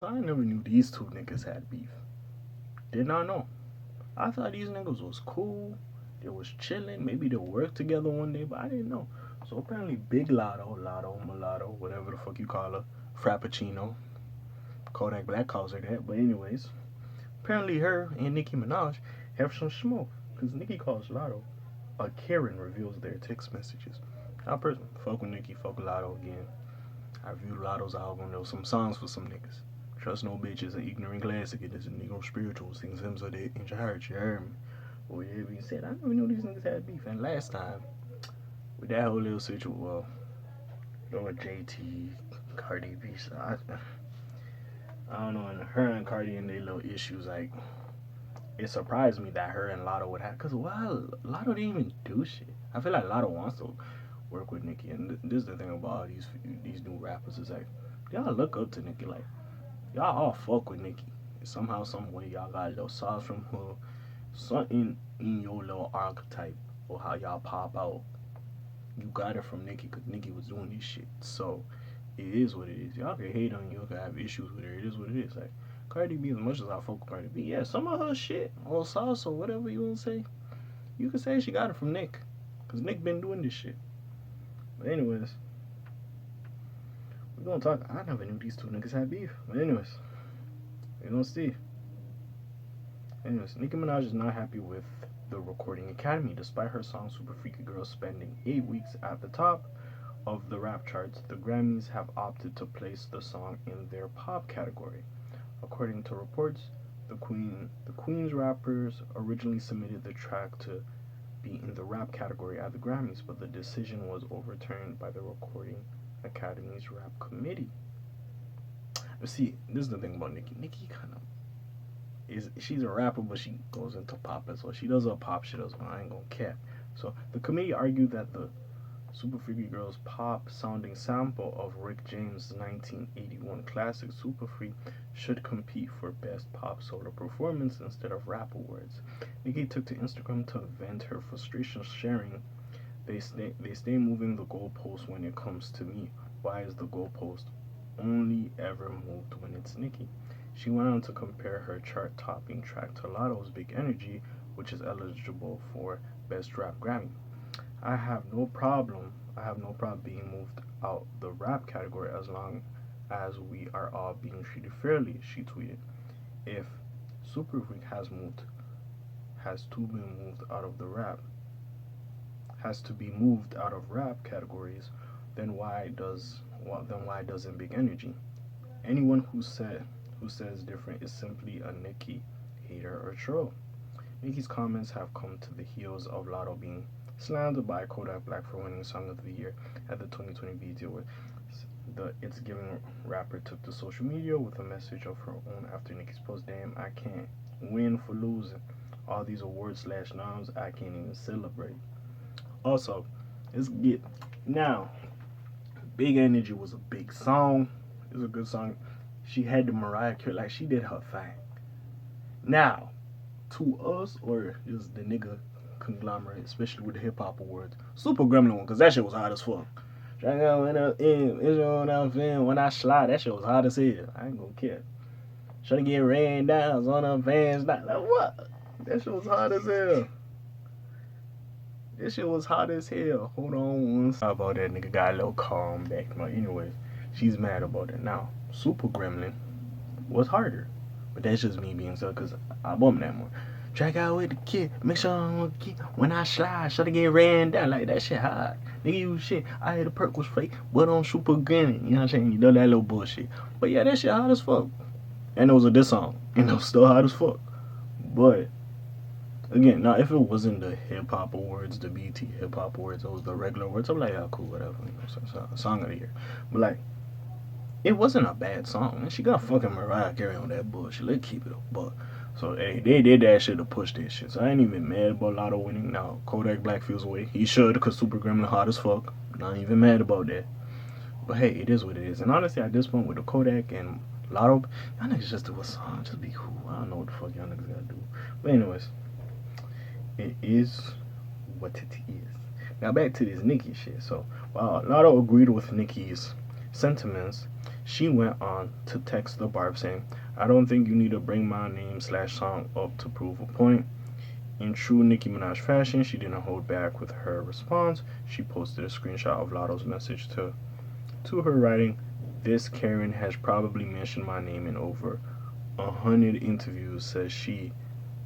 I never knew these two niggas had beef. Did not know. I thought these niggas was cool. They was chilling. Maybe they'll work together one day, but I didn't know. So apparently, Big Lotto, Mulatto, whatever the fuck you call her, Frappuccino, Kodak Black calls her that. But anyways, apparently her and Nicki Minaj have some smoke. Because Nicki calls Lotto a Karen reveals their text messages. I personally fuck with Nicki, fuck with Lotto again. I reviewed Lotto's album. There was some songs for some niggas. Trust no bitch is an ignorant classic. It is a Negro spiritual. Sings hymns of the ancient heart. You heard me? Well, with that being said, I never knew these niggas had beef. And last time, with that whole little situation, well, with JT, Cardi B, so I don't know, and her and Cardi and their little issues, like, it surprised me that her and Lotto would have, because, well, Lotto didn't even do shit. I feel like Lotto wants to work with Nicki, and this is the thing about all these new rappers, is like, y'all look up to Nicki, like, y'all all fuck with Nicki. Somehow, some way, y'all got a little sauce from her, something in your little archetype or how y'all pop out. You got it from Nicki because Nicki was doing this shit. So it is what it is. Y'all can hate on you, y'all can have issues with her. It is what it is. Like Cardi B, as much as I fuck with Cardi B, yeah, some of her shit or sauce or whatever you want to say, you can say she got it from Nick, cause Nick been doing this shit. But anyways, we're gonna talk. I never knew these two niggas had beef. But anyways, we're gonna see. Anyways, Nicki Minaj is not happy with the Recording Academy despite her song Super Freaky Girl spending 8 weeks at the top of the rap charts. The Grammys have opted to place the song in their pop category. According to reports, the Queen's rappers originally submitted the track to be in the rap category at the Grammys, but the decision was overturned by the Recording Academy's rap committee. See, this is the thing about Nicki. Nicki kind of she's a rapper, but she goes into pop as well. She does her pop, she does. I ain't gonna cap. So the committee argued that the Super Freaky Girl's pop sounding sample of Rick James' 1981 classic Super Free should compete for Best Pop Solo Performance instead of Rap Awards. Nicki took to Instagram to vent her frustration, sharing, they stay moving the goalpost when it comes to me. Why is the goalpost only ever moved when it's Nicki? She went on to compare her chart topping track to Lotto's Big Energy, which is eligible for Best Rap Grammy. I have no problem being moved out the rap category as long as we are all being treated fairly, she tweeted. If Super Freak has to be moved out of the rap has to be moved out of rap categories, then why doesn't Big Energy? Anyone who says different is simply a Nicki hater or troll. Nicki's comments have come to the heels of Lotto being slandered by Kodak Black for winning Song of the Year at the 2020 BET Awards. The It's Giving rapper took to social media with a message of her own after Nicki's post. Damn, I can't win for losing. All these awards slash noms, I can't even celebrate. Also, let's get now. Big Energy was a big song. It was a good song. She had the Mariah Carey, like she did her thing. Now, to us or just the nigga conglomerate, especially with the hip hop awards, Super Gremlin one, cause that shit was hot as fuck. When I slide, that shit was hot as hell. I ain't gonna care. Trying to get ran down on her fans. Like what? That shit was hot as hell. This shit was hot as hell. Hold on one second. About that nigga got a little calm back. But anyways, she's mad about it now. Super Gremlin was harder. But that's just me being so because I bump that more. Track out with the kid, make sure I don't get when I slide, try to get ran down like that shit hot. Nigga, you shit. I had a perk was fake, but on Super Gremlin. You know what I'm saying? You know that little bullshit. But yeah, that shit hot as fuck. And it was a diss song. And it was still hot as fuck. But again, now if it wasn't the hip hop awards, the BT hip hop awards, it was the regular awards, I'm like, yeah, cool, whatever, you know, song of the year. But like, it wasn't a bad song. And she got fucking Mariah Carey on that bullshit. Let's keep it a buck. So hey, they did that shit to push that shit. So I ain't even mad about Lotto winning. Now Kodak Black feels away. He should, cause Super Gremlin hot as fuck. Not even mad about that. But hey, it is what it is. And honestly, at this point with the Kodak and Lotto, y'all niggas just do a song, just be cool. I don't know what the fuck y'all niggas gotta do. But anyways, it is what it is. Now back to this Nicki shit. So while Lotto agreed with Nicki's sentiments, She went on to text the Barb saying, I don't think you need to bring my name slash song up to prove a point. In true Nicki Minaj fashion, she didn't hold back with her response. She posted a screenshot of Latto's message to her writing, this Karen has probably mentioned my name in over 100 interviews, says she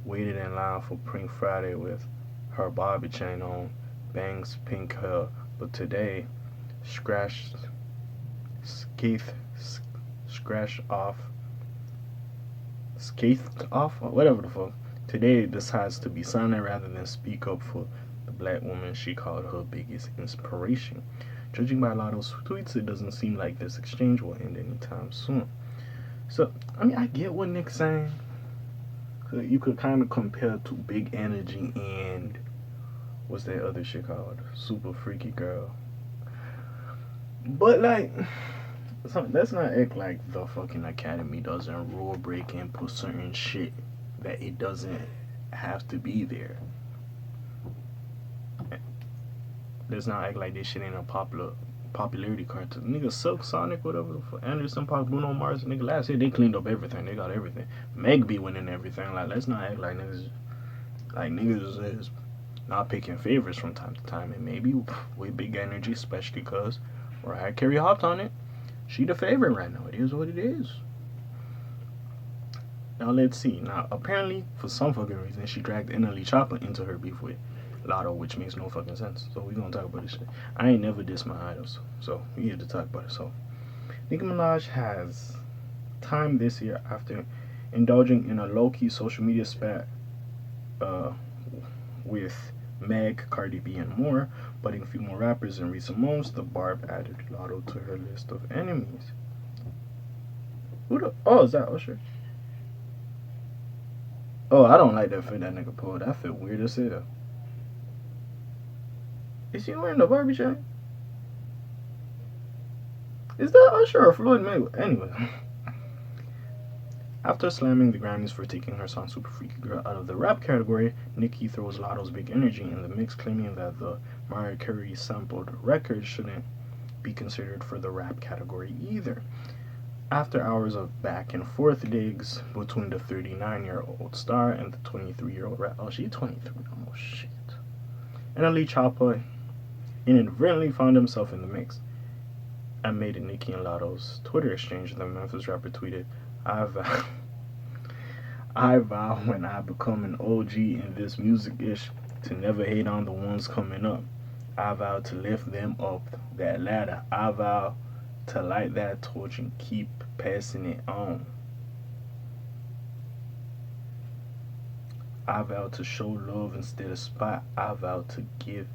waited in line for Pink Friday with her Bobby chain on, bangs, pink hair, but today, scratched, scathed, scratched off, scathed off, whatever the fuck. Today it decides to be silent rather than speak up for the black woman she called her biggest inspiration. Judging by Latto's tweets, it doesn't seem like this exchange will end anytime soon. So, I mean, I get what Nick's saying. You could kind of compare to Big Energy and what's that other shit called? Super Freaky Girl. But like, so let's not act like the fucking Academy doesn't rule break and put certain shit that it doesn't have to be there. Let's not act like this shit ain't a popularity contest. Nigga, Silk Sonic, whatever the fuck, Anderson Paak, Bruno Mars, nigga, last year they cleaned up everything. They got everything. Meg be winning everything. Like, let's not act like niggas is not picking favorites from time to time. And maybe with Big Energy, especially because Mariah Carey hopped on it. She the favorite right now. It is what it is. Now let's see. Now apparently, for some fucking reason, she dragged NLE Chopper into her beef with Latto, which makes no fucking sense. So we gonna talk about this shit. I ain't never diss my idols, so we here to talk about it. So Nicki Minaj has time this year after indulging in a low-key social media spat with Meg, Cardi B, and more, butting a few more rappers in recent months. The Barb added Latto to her list of enemies. Who the? Oh, is that Usher? Oh, I don't like that fit that nigga pulled. That fit weird as hell. Is he wearing the Barbie chain? Is that Usher or Floyd Mayweather? Anyway. After slamming the Grammys for taking her song Super Freaky Girl out of the rap category, Nicki throws Latto's Big Energy in the mix, claiming that the Mariah Carey sampled record shouldn't be considered for the rap category either. After hours of back and forth digs between the 39-year-old star and the 23-year-old rap, oh, she's 23, oh shit. NLE Choppa inadvertently found himself in the mix and made Nicki and Latto's Twitter exchange. The Memphis rapper tweeted, I vow when I become an OG in this music-ish to never hate on the ones coming up. I vow to lift them up that ladder. I vow to light that torch and keep passing it on. I vow to show love instead of spot. I vow to give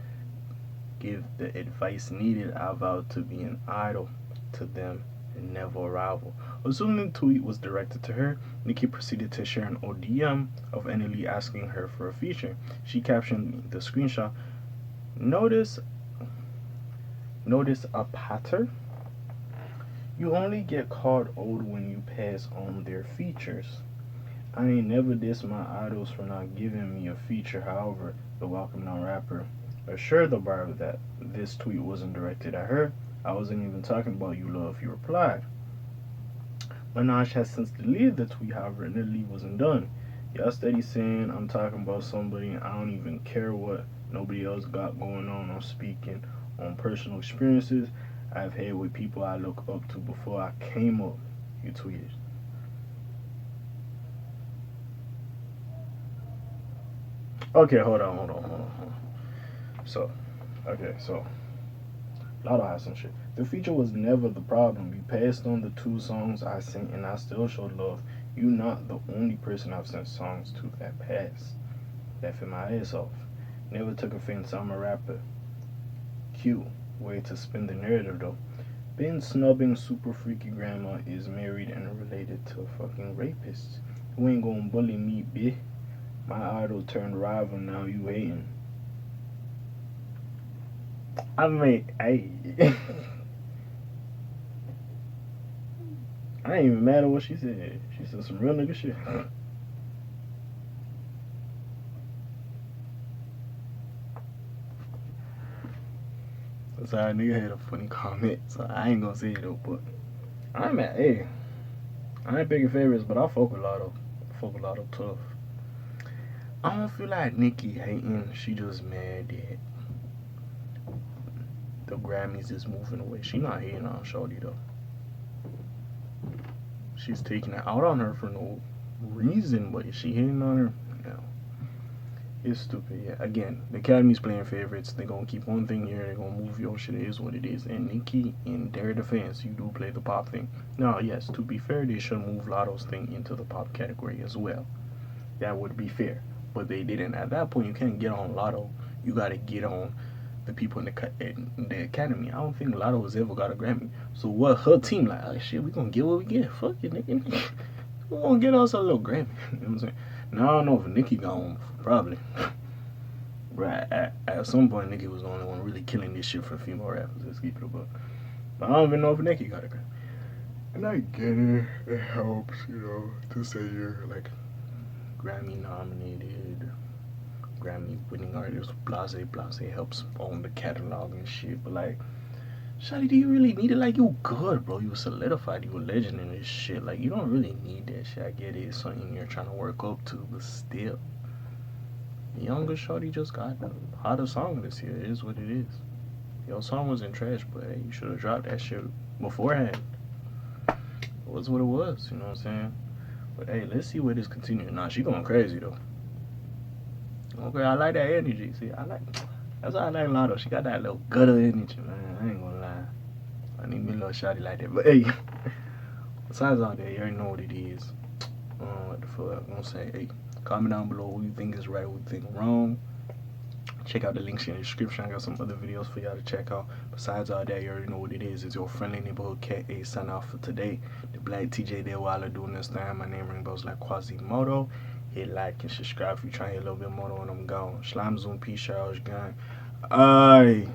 the advice needed. I vow to be an idol to them and never a rival. Assuming the tweet was directed to her, Nicki proceeded to share an ODM of NLE asking her for a feature. She captioned the screenshot, Notice a pattern? You only get called old when you pass on their features. I ain't never dissed my idols for not giving me a feature. However, the Welcome Now rapper assured the Barb that this tweet wasn't directed at her. I wasn't even talking about you, love, he replied. Minaj has since deleted the tweet, however, and the lead wasn't done. Y'all steady saying I'm talking about somebody and I don't even care what nobody else got going on. I'm speaking on personal experiences I've had with people I look up to before I came up, you tweeted. Okay, hold on. So, Latto has some shit. The feature was never the problem. You passed on the 2 songs I sent and I still showed love. You not the only person I've sent songs to that passed. That fit my ass off. Never took offense, I'm a rapper. Q. Way to spin the narrative though. Been snubbing super freaky grandma is married and related to a fucking rapist. You ain't gonna bully me, bitch. My idol turned rival, now you hating. I mean, I ain't even mad at what she said. She said some real nigga shit. Sorry, nigga had a funny comment, so I ain't gonna say it though, but I'm at hey, I ain't picking favorites, but I fuck with Lotto. Fuck with Lotto tough. I don't feel like Nicki hating. She just mad that the Grammys is moving away. She not hating on Shorty though. She's taking it out on her for no reason, but is she hating on her? No. It's stupid. Yeah. Again, the Academy's playing favorites. They're gonna keep one thing here. They're gonna move your shit. It is what it is. And Nicki, in their defense, you do play the pop thing. Now, yes, to be fair, they should move Lotto's thing into the pop category as well. That would be fair. But they didn't. At that point, you can't get on Lotto. You gotta get on the people in the Academy. I don't think Lotto has ever got a Grammy. So what her team like? Oh, shit, we gonna get what we get. Fuck it, nigga. We gonna get us a little Grammy. You know what I'm saying? Now I don't know if Nicki got one. Probably. Right. At some point, Nicki was the only one really killing this shit for female rappers. Let's keep it above. But I don't even know if Nicki got a Grammy. And I get it. It helps, to say you're like Grammy nominated, Grammy winning artist, blase blase helps own the catalog and shit. But like, Shawty, do you really need it? Like, you good, bro. You solidified. You a legend in this shit. Like, you don't really need that shit. I get it. It's something you're trying to work up to, but still. Younger Shorty just got the hottest song this year. It is what it is. Your song wasn't trash, but hey, you should have dropped that shit beforehand. It was what it was, you know what I'm saying? But hey, let's see where this continues. Nah, she going crazy though. Okay, I like that energy. See, that's why I like Lotto. She got that little gutter energy, man. I ain't gonna lie. I need me a little shawty like that. But hey, besides all that, you already know what it is. What the fuck I'm gonna say? Hey, comment down below who you think is right, who you think is wrong. Check out the links in the description. I got some other videos for y'all to check out. Besides all that, you already know what it is. It's your friendly neighborhood K.A. sign off for today. The Black TJ there while I'm doing this thing. My name ring bells like Quasimodo. Hit like and subscribe if you try to hit a little bit more when I'm gone. Slime Zoom, peace, Charles Gang. Aye.